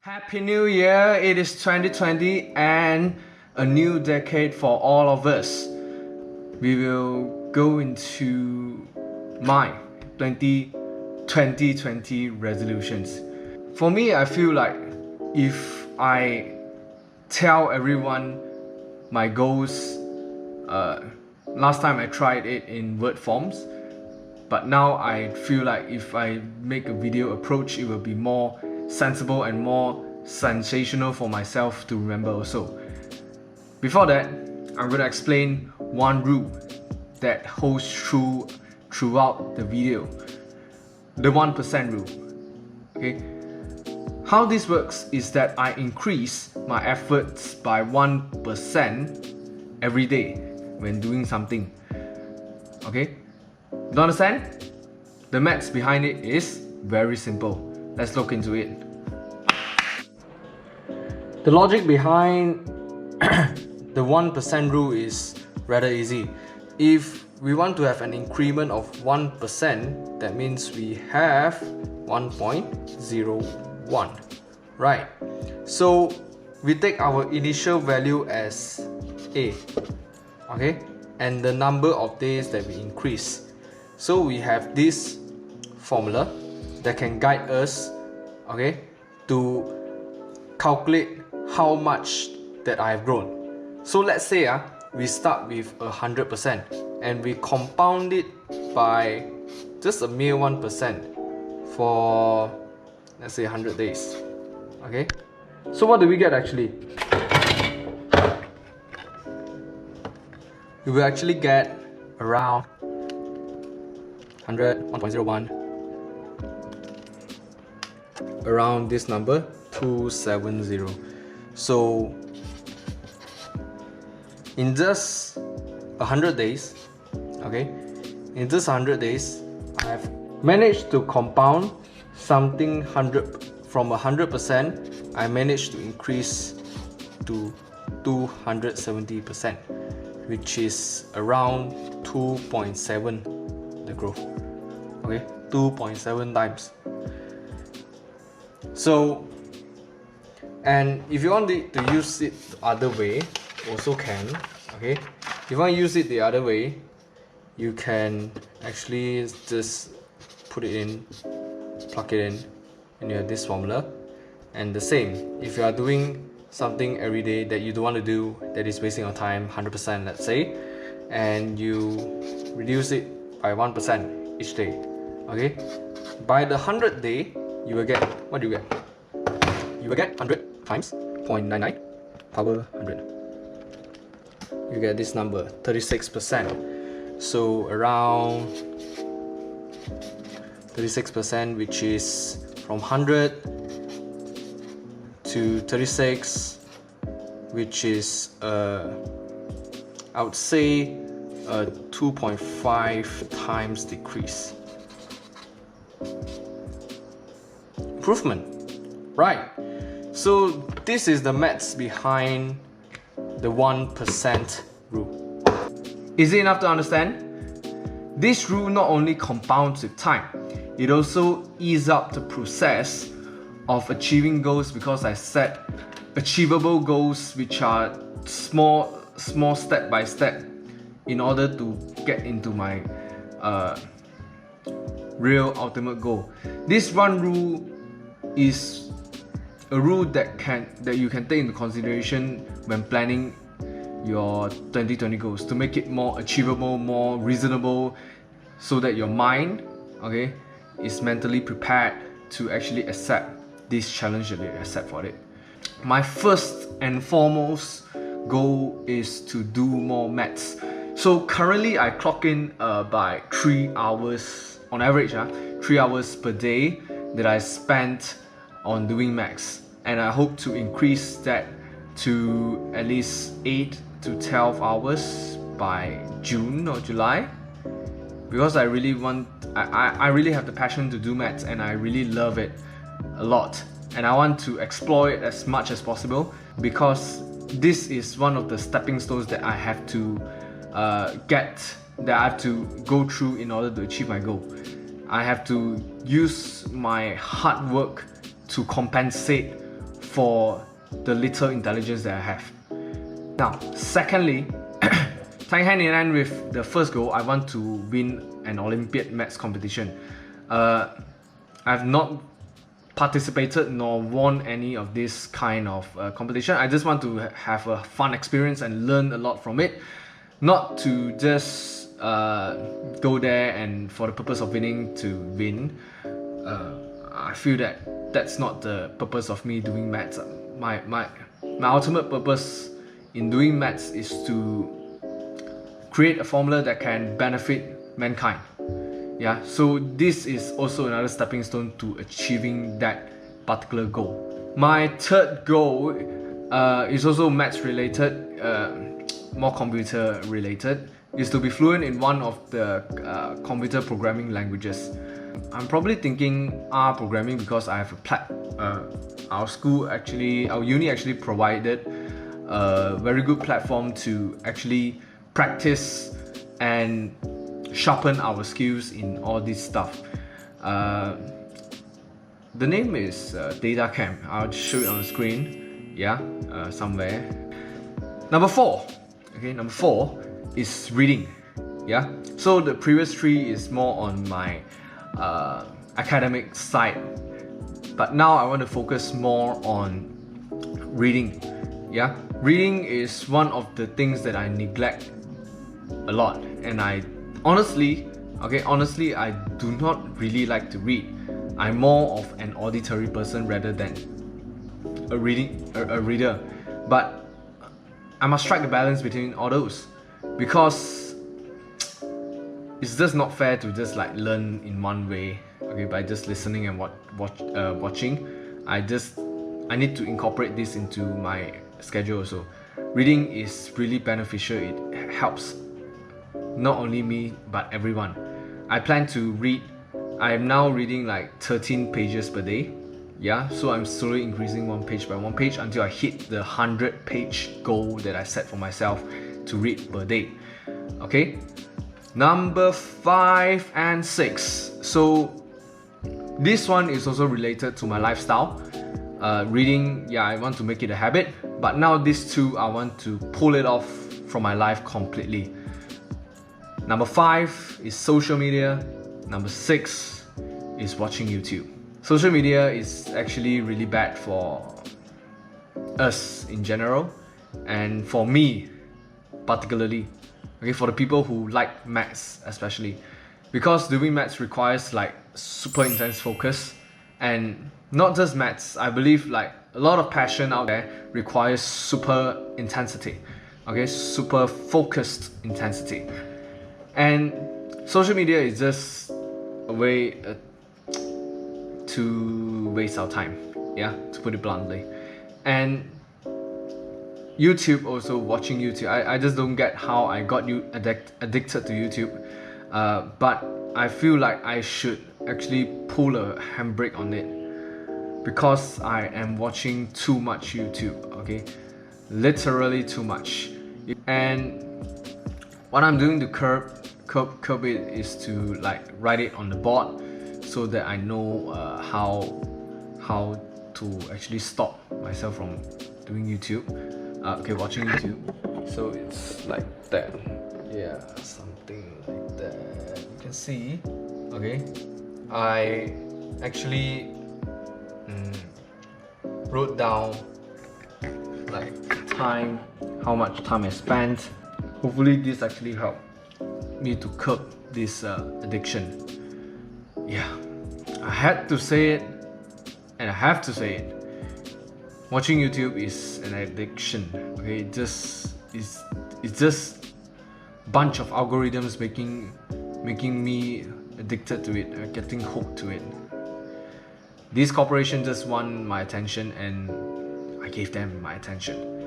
Happy New Year! It is 2020 and a new decade for all of us. We will go into my 2020 resolutions. For me, I feel like if I tell everyone my goals, last time I tried it in word forms, but now I feel like if I make a video approach, it will be more sensible and more sensational for myself to remember also. Before that, I'm going to explain one rule that holds true throughout the video. The 1% rule. Okay? How this works is that I increase my efforts by 1% every day when doing something. Okay? You understand? The maths behind it is very simple. Let's look into it. The logic behind the 1% rule is rather easy. If we want to have an increment of 1%, that means we have 1.01, right? So we take our initial value as A, okay? And the number of days that we increase. So we have this formula that can guide us, okay, to calculate how much that I have grown. So let's say we start with 100% and we compound it by just a mere 1% for, let's say, 100 days. Okay, so what do we get actually? We will actually get around 101, around this number 270. So in just 100 days, okay, in just 100 days, I've managed to compound something 100 from 100%. I managed to increase to 270%, which is around 2.7 the growth. Okay, 2.7 times. So, and if you want to use it the other way, also can. Okay, if you want to use it the other way, you can actually just put it in, plug it in, and you have this formula. And the same, if you are doing something every day that you don't want to do, that is wasting your time, 100% let's say, and you reduce it by 1% each day. Okay, by the 100th day, you will get, what do you get? You will get 100 times 0.99 power 100. You get this number, 36%. So around 36%, which is from 100 to 36, which is I would say a 2.5 times decrease. Improvement, right? So this is the maths behind the 1% rule. Is it enough to understand? This rule not only compounds with time, it also eases up the process of achieving goals, because I set achievable goals which are small step by step in order to get into my real ultimate goal. This one rule is a rule that you can take into consideration when planning your 2020 goals, to make it more achievable, more reasonable, so that your mind, okay, is mentally prepared to actually accept this challenge that you accept for it. My first and foremost goal is to do more maths. So currently I clock in by 3 hours on average, 3 hours per day that I spent on doing maths, and I hope to increase that to at least 8 to 12 hours by June or July, because I really have the passion to do maths, and I really love it a lot, and I want to explore it as much as possible, because this is one of the stepping stones that I have to go through in order to achieve my goal. I have to use my hard work to compensate for the little intelligence that I have. Now, secondly, tying hand in hand with the first goal, I want to win an Olympiad maths competition. I've not participated nor won any of this kind of competition. I just want to have a fun experience and learn a lot from it, not to just go there and for the purpose of winning to win. I feel that that's not the purpose of me doing maths. My ultimate purpose in doing maths is to create a formula that can benefit mankind. Yeah, so this is also another stepping stone to achieving that particular goal. My third goal is also maths related, more computer related, is to be fluent in one of the computer programming languages. I'm probably thinking R programming because I have our uni actually provided a very good platform to actually practice and sharpen our skills in all this stuff. The name is DataCamp. I'll show it on the screen. Yeah, somewhere. Number four is reading. Yeah, so the previous three is more on my academic side, but now I want to focus more on reading. Yeah, reading is one of the things that I neglect a lot, and I honestly I do not really like to read. I'm more of an auditory person rather than a reader, but I must strike a balance between all those, because it's just not fair to just like learn in one way, okay, by just listening and watching. I need to incorporate this into my schedule also. Reading is really beneficial. It helps not only me but everyone. I plan to read. I am now reading like 13 pages per day. Yeah, so I'm slowly increasing one page by one page until I hit the 100-page goal that I set for myself to read per day. Okay, number 5 and 6. So this one is also related to my lifestyle. Reading, yeah, I want to make it a habit, but now these two, I want to pull it off from my life completely. Number 5 is social media. Number 6 is watching YouTube. Social media is actually really bad for us in general, and for me particularly. Okay, for the people who like maths especially, because doing maths requires like super intense focus, and not just maths. I believe like a lot of passion out there requires super intensity. Okay, super focused intensity. And social media is just a way to waste our time, yeah, to put it bluntly. And YouTube also, watching YouTube, I just don't get how I got addicted to YouTube, but I feel like I should actually pull a handbrake on it, because I am watching too much YouTube, okay, literally too much. And what I'm doing to curb it is to like write it on the board, so that I know how to actually stop myself from doing YouTube, watching YouTube. So it's like that, yeah, something like that. You can see, okay, I actually wrote down like time, how much time I spent. Hopefully this actually helped me to curb this addiction. Yeah, I had to say it, and I have to say it. Watching YouTube is an addiction. Okay, it's just bunch of algorithms making me addicted to it, getting hooked to it. These corporations just want my attention, and I gave them my attention.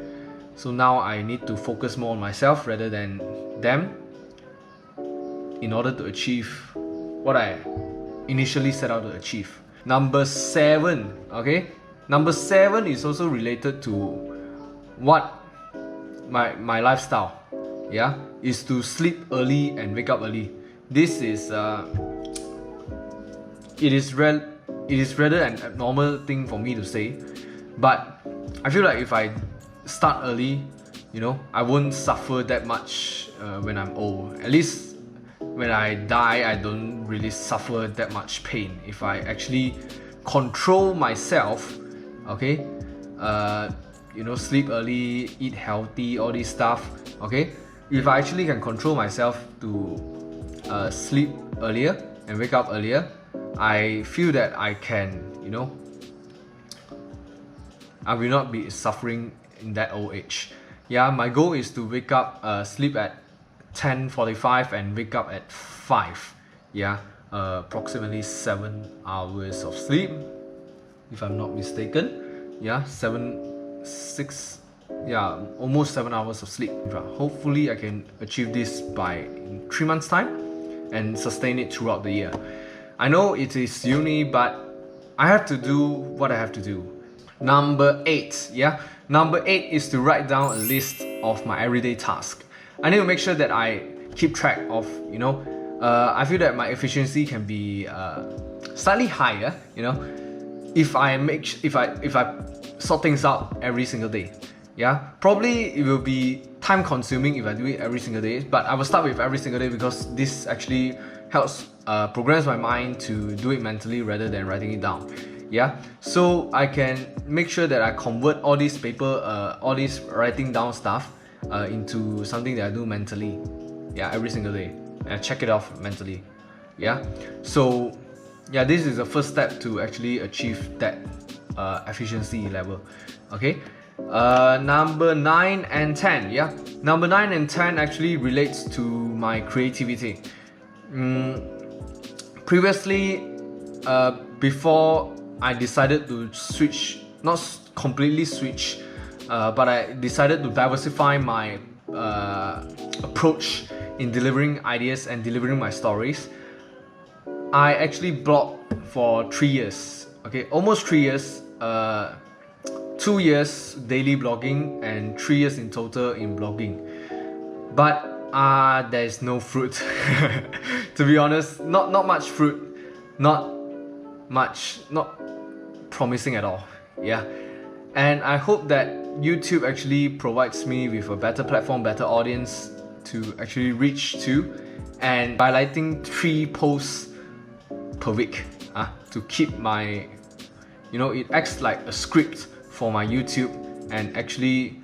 So now I need to focus more on myself rather than them, in order to achieve what I initially set out to achieve. Number 7, okay? Number 7 is also related to what my lifestyle, yeah, is to sleep early and wake up early. This is it is rather an abnormal thing for me to say, But I feel like if I start early, I won't suffer that much when I'm old. At least when I die, I don't really suffer that much pain if I actually control myself. Okay, sleep early, eat healthy, all this stuff. Okay, if I actually can control myself to sleep earlier and wake up earlier, I feel that I can, I will not be suffering in that old age. Yeah, my goal is to wake up, sleep at 10:45 and wake up at 5. Yeah, approximately 7 hours of sleep, if I'm not mistaken. Yeah, 7 hours of sleep. Hopefully I can achieve this by 3 months time and sustain it throughout the year. I know it is uni, but I have to do what I have to do. Number 8, Number 8 is to write down a list of my everyday tasks. I need to make sure that I keep track of, I feel that my efficiency can be slightly higher, if I sort things out every single day. Yeah, probably it will be time consuming if I do it every single day, but I will start with every single day because this actually helps programs my mind to do it mentally rather than writing it down. Yeah, so I can make sure that I convert all this all this writing down stuff into something that I do mentally. Yeah, every single day, and I check it off mentally. Yeah, so yeah, this is the first step to actually achieve that efficiency level. Okay, number 9 and 10. Yeah, number 9 and 10 actually relates to my creativity. Previously, before I decided to switch, not completely switch, but I decided to diversify my approach in delivering ideas and delivering my stories. I actually blogged for 3 years. Okay, almost 3 years. 2 years daily blogging and 3 years in total in blogging. But there's no fruit. To be honest, not much fruit, not promising at all. Yeah, and I hope that YouTube actually provides me with a better platform, better audience to actually reach to, and by lighting 3 posts per week to keep my, it acts like a script for my YouTube and actually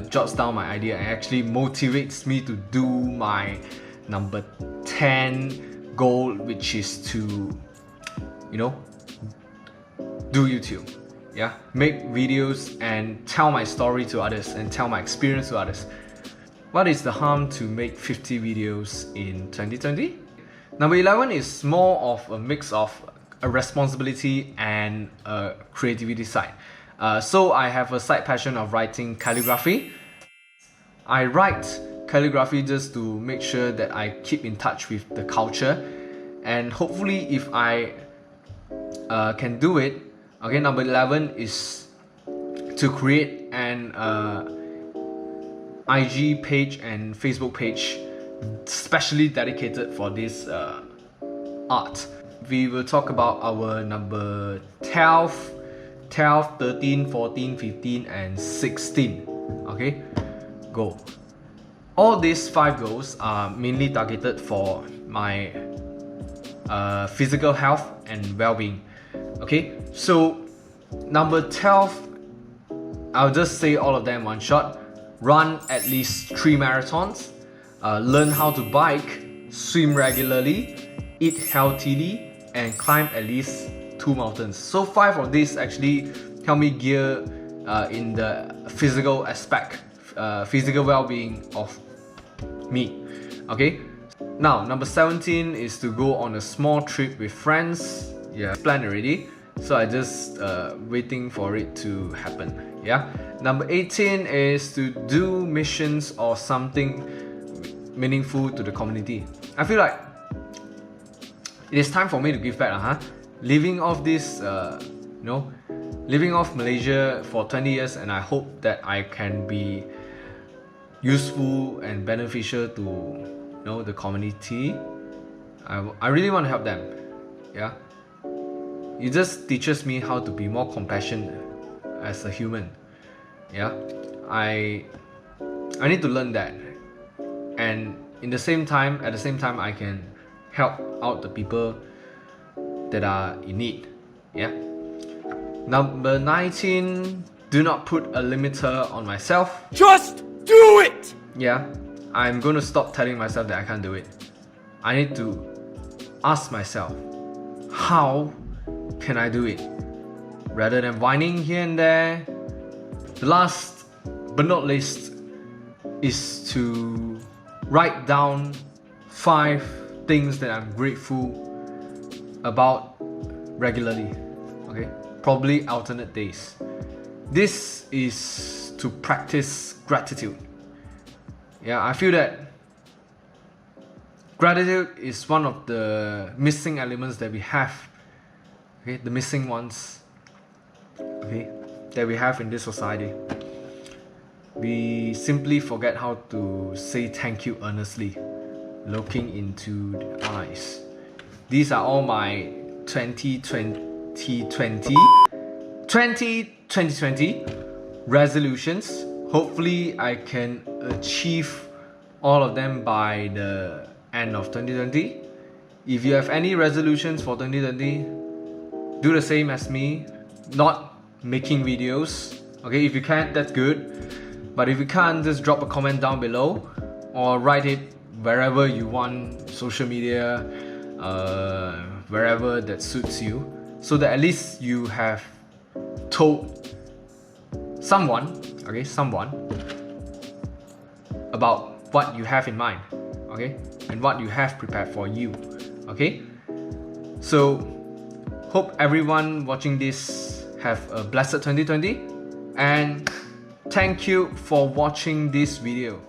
jots down my idea and actually motivates me to do my number 10 goal, which is to do YouTube. Yeah, make videos and tell my story to others and tell my experience to others. What is the harm to make 50 videos in 2020? Number 11 is more of a mix of a responsibility and a creativity side. So I have a side passion of writing calligraphy. I write calligraphy just to make sure that I keep in touch with the culture, and hopefully if I can do it. Okay, number 11 is to create an IG page and Facebook page specially dedicated for this art. We will talk about our number 12, 13, 14, 15 and 16. Okay, goal. All these 5 goals are mainly targeted for my physical health and well-being. Okay, so number 12, I'll just say all of them one shot. Run at least 3 marathons, learn how to bike, swim regularly, eat healthily, and climb at least 2 mountains. So 5 of these actually help me gear in the physical aspect, physical well-being of me. Okay, now number 17 is to go on a small trip with friends. Yeah, it's planned already, so I just waiting for it to happen. Yeah, number 18 is to do missions or something meaningful to the community. I feel like it is time for me to give back. Living off this, living off Malaysia for 20 years, and I hope that I can be useful and beneficial to the community. I really want to help them. Yeah, it just teaches me how to be more compassionate as a human. Yeah, I need to learn that, and at the same time I can help out the people that are in need. Yeah. Number 19, do not put a limiter on myself. Just do it! Yeah, I'm gonna stop telling myself that I can't do it. I need to ask myself, how can I do it? Rather than whining here and there. The last but not least is to write down 5 things that I'm grateful about regularly. Okay, probably alternate days. This is to practice gratitude. Yeah, I feel that gratitude is one of the missing elements that we have. Okay, the missing ones. Okay, that we have in this society. We simply forget how to say thank you earnestly, looking into the eyes. These are all my 2020 resolutions. Hopefully I can achieve all of them by the end of 2020. If you have any resolutions for 2020, do the same as me, not making videos. Okay, if you can, that's good. But if you can't, just drop a comment down below or write it wherever you want, social media, wherever that suits you, so that at least you have told someone about what you have in mind, okay, and what you have prepared for you. Okay, so hope everyone watching this have a blessed 2020, and thank you for watching this video.